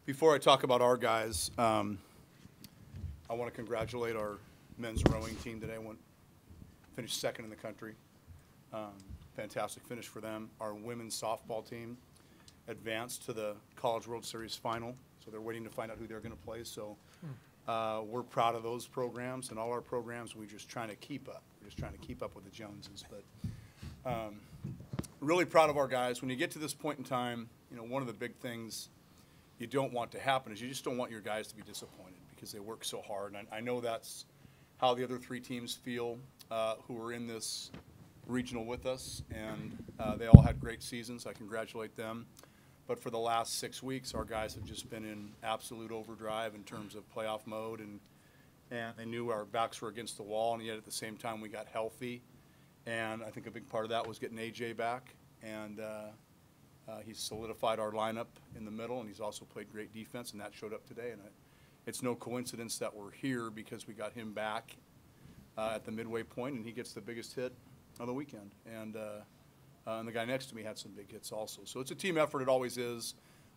Before I talk about our guys, I want to congratulate our men's rowing team today. Finished second in the country. Fantastic finish for them. Our women's softball team advanced to the College World Series final, so they're waiting to find out who they're going to play. So we're proud of those programs, and all our programs, we're just trying to keep up. We're just trying to keep up with the Joneses. But really proud of our guys. When you get to this point in time, you know, one of the big things you don't want to happen is you just don't want your guys to be disappointed because they work so hard. And I know that's how the other three teams feel who are in this regional with us, and they all had great seasons. I congratulate them. But for the last 6 weeks, our guys have just been in absolute overdrive in terms of playoff mode, and they knew our backs were against the wall, and yet at the same time we got healthy. And I think a big part of that was getting AJ back, and he's solidified our lineup in the middle, and he's also played great defense, and that showed up today. And it's no coincidence that we're here because we got him back at the midway point, and he gets the biggest hit of the weekend. And the guy next to me had some big hits also. So it's a team effort. It always is.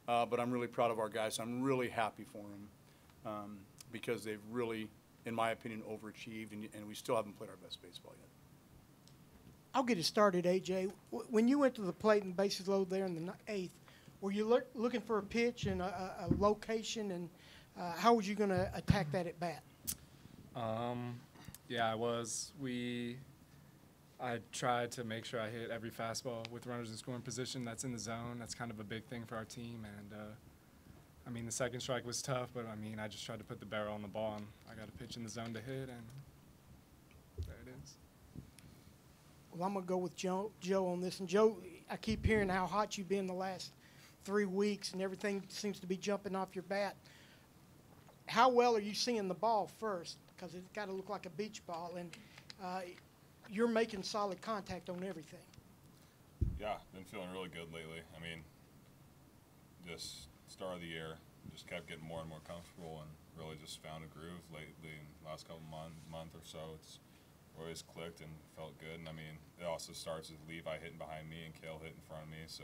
But I'm really proud of our guys. I'm really happy for them because they've really, in my opinion, overachieved, and we still haven't played our best baseball yet. I'll get it started, AJ. When you went to the plate and bases loaded there in the eighth, were you looking for a pitch and a location, and how was you going to attack that at bat? Yeah, I was. I tried to make sure I hit every fastball with runners in scoring position that's in the zone. That's kind of a big thing for our team. And, I mean, the second strike was tough, but, I mean, I just tried to put the barrel on the ball, and I got a pitch in the zone to hit, and there it is. Well, I'm going to go with Joe on this. And, Joe, I keep hearing how hot you've been the last 3 weeks, and everything seems to be jumping off your bat. How well are you seeing the ball first? Because it's got to look like a beach ball, and you're making solid contact on everything. Yeah, been feeling really good lately. I mean, just start of the year, just kept getting more and more comfortable, and really just found a groove lately in the last couple month or so. It's always clicked and felt good. And I mean, it also starts with Levi hitting behind me and Kale hitting in front of me. So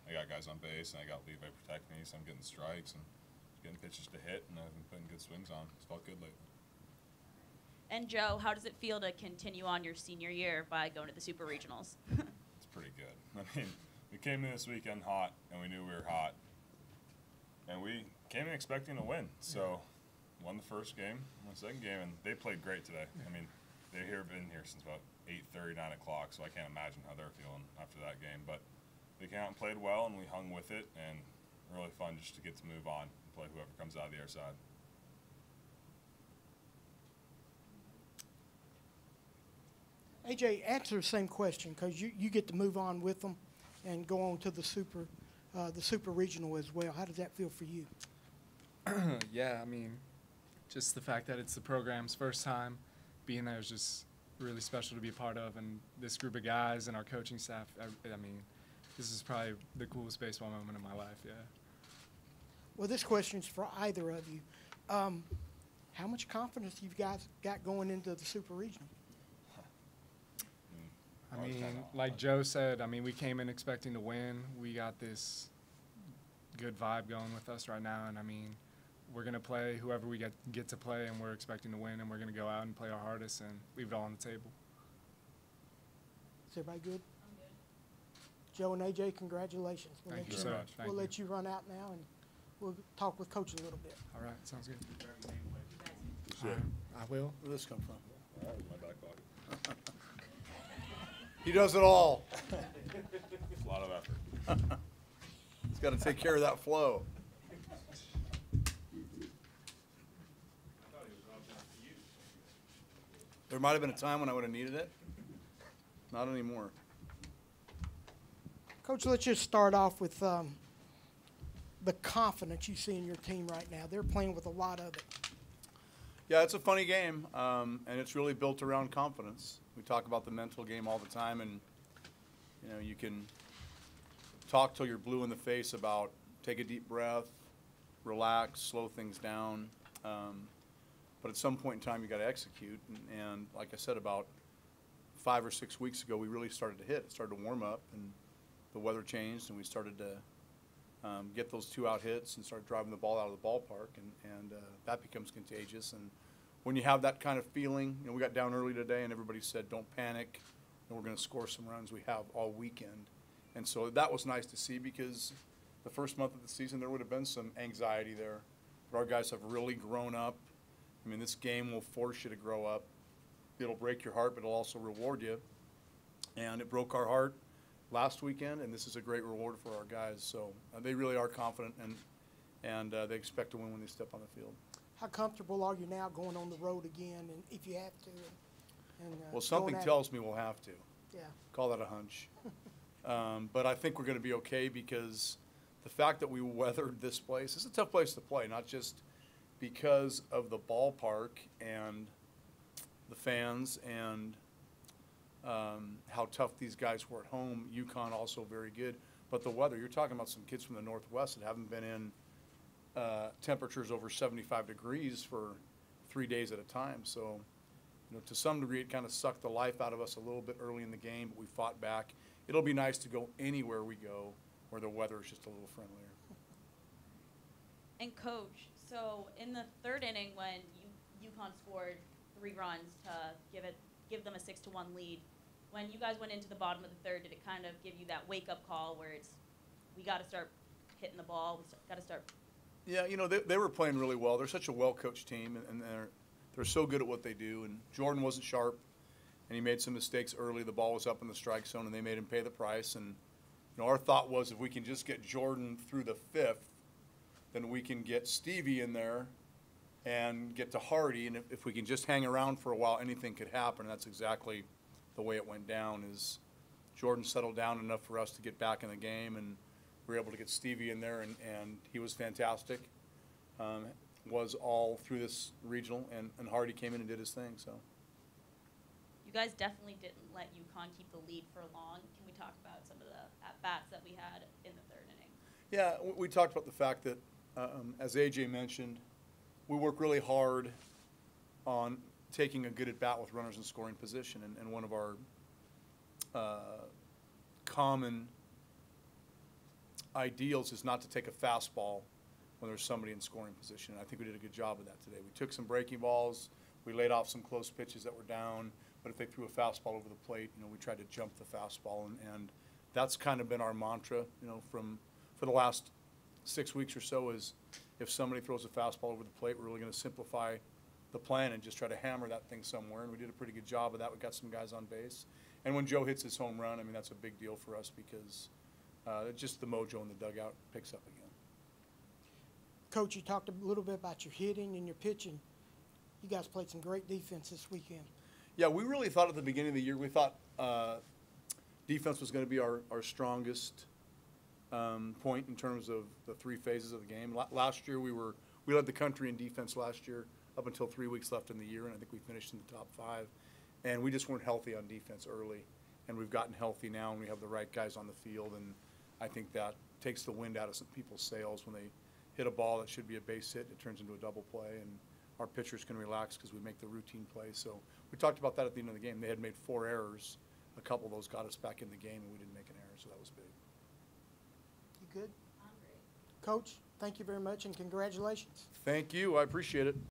I got guys on base, and I got Levi protecting me, so I'm getting strikes and getting pitches to hit, and I've been putting good swings on. It's felt good lately. And Joe, how does it feel to continue on your senior year by going to the Super Regionals? It's pretty good. I mean, we came in this weekend hot, and we knew we were hot. And we came in expecting to win. So won the first game, won the second game, and they played great today. I mean, they've been here since about 8:30, 9 o'clock, so I can't imagine how they're feeling after that game. But they came out and played well, and we hung with it, and really fun just to get to move on and play whoever comes out of the other side. AJ, answer the same question, because you get to move on with them and go on to the super regional as well. How does that feel for you? Yeah, I mean, just the fact that it's the program's first time being there is just really special to be a part of. And this group of guys and our coaching staff, I mean, this is probably the coolest baseball moment of my life, yeah. Well, this question's for either of you. How much confidence you guys got going into the super regional? I mean, like Joe said, I mean, we came in expecting to win. We got this good vibe going with us right now, and I mean, we're going to play whoever we get to play, and we're expecting to win, and we're going to go out and play our hardest and leave it all on the table. Is everybody good? I'm good. Joe and AJ, congratulations. Thank you so much. We'll let you run out now, and we'll talk with Coach a little bit. All right, sounds good. I will. Where'd this come from? My back pocket. He does it all. It's a lot of effort. He's got to take care of that flow. There might have been a time when I would have needed it. Not anymore. Coach, let's just start off with the confidence you see in your team right now. They're playing with a lot of it. Yeah, it's a funny game, and it's really built around confidence. We talk about the mental game all the time, and you know, you can talk till you're blue in the face about take a deep breath, relax, slow things down. But at some point in time, you got to execute. And like I said, about 5 or 6 weeks ago, we really started to hit. It started to warm up, and the weather changed, and we started to get those 2-out hits and start driving the ball out of the ballpark, and that becomes contagious. And when you have that kind of feeling, we got down early today, and everybody said, "Don't panic, and we're going to score some runs." We have all weekend, and so that was nice to see, because the first month of the season there would have been some anxiety there, but our guys have really grown up. I mean, this game will force you to grow up. It'll break your heart, but it'll also reward you, and it broke our heart last weekend, and this is a great reward for our guys. So they really are confident, and they expect to win when they step on the field. How comfortable are you now going on the road again, and if you have to? Well, something tells me we'll have to. Yeah. Call that a hunch. But I think we're going to be okay, because the fact that we weathered this place, it's a tough place to play, not just because of the ballpark and the fans and how tough these guys were at home. UConn also very good, but the weather. You're talking about some kids from the Northwest that haven't been in temperatures over 75 degrees for 3 days at a time. So, to some degree, it kind of sucked the life out of us a little bit early in the game, but we fought back. It'll be nice to go anywhere we go where the weather is just a little friendlier. And Coach, so in the third inning, when UConn scored 3 runs to give them a 6-1 lead, when you guys went into the bottom of the third, did it kind of give you that wake-up call where we got to start hitting the ball, we got to start? Yeah, they were playing really well. They're such a well-coached team, and they're so good at what they do. And Jordan wasn't sharp, and he made some mistakes early. The ball was up in the strike zone, and they made him pay the price. And our thought was, if we can just get Jordan through the 5th, then we can get Stevie in there and get to Hardy. And if we can just hang around for a while, anything could happen. And that's exactly the way it went down. Is Jordan settled down enough for us to get back in the game, and we were able to get Stevie in there, and he was fantastic. Was all through this regional, and Hardy came in and did his thing. So You guys definitely didn't let UConn keep the lead for long. Can we talk about some of the at-bats that we had in the third inning? yeah, we talked about the fact that, as AJ mentioned, we work really hard on taking a good at-bat with runners in scoring position, and one of our common ideals is not to take a fastball when there's somebody in scoring position. And I think we did a good job of that today. We took some breaking balls, we laid off some close pitches that were down, but if they threw a fastball over the plate, we tried to jump the fastball, and that's kind of been our mantra, for the last 6 weeks or so, is if somebody throws a fastball over the plate, we're really going to simplify the plan and just try to hammer that thing somewhere, and we did a pretty good job of that. We got some guys on base, and when Joe hits his home run, that's a big deal for us, because just the mojo in the dugout picks up again. Coach, you talked a little bit about your hitting and your pitching. You guys played some great defense this weekend. Yeah, we really thought at the beginning of the year, we thought defense was going to be our strongest point in terms of the 3 phases of the game. Last year, we led the country in defense last year up until 3 weeks left in the year, and I think we finished in the top 5. And we just weren't healthy on defense early, and we've gotten healthy now, and we have the right guys on the field, and I think that takes the wind out of some people's sails. When they hit a ball that should be a base hit, it turns into a double play, and our pitchers can relax because we make the routine plays. So we talked about that at the end of the game. They had made 4 errors. A couple of those got us back in the game, and we didn't make an error, so that was big. You good? I'm great. Coach, thank you very much, and congratulations. Thank you. I appreciate it.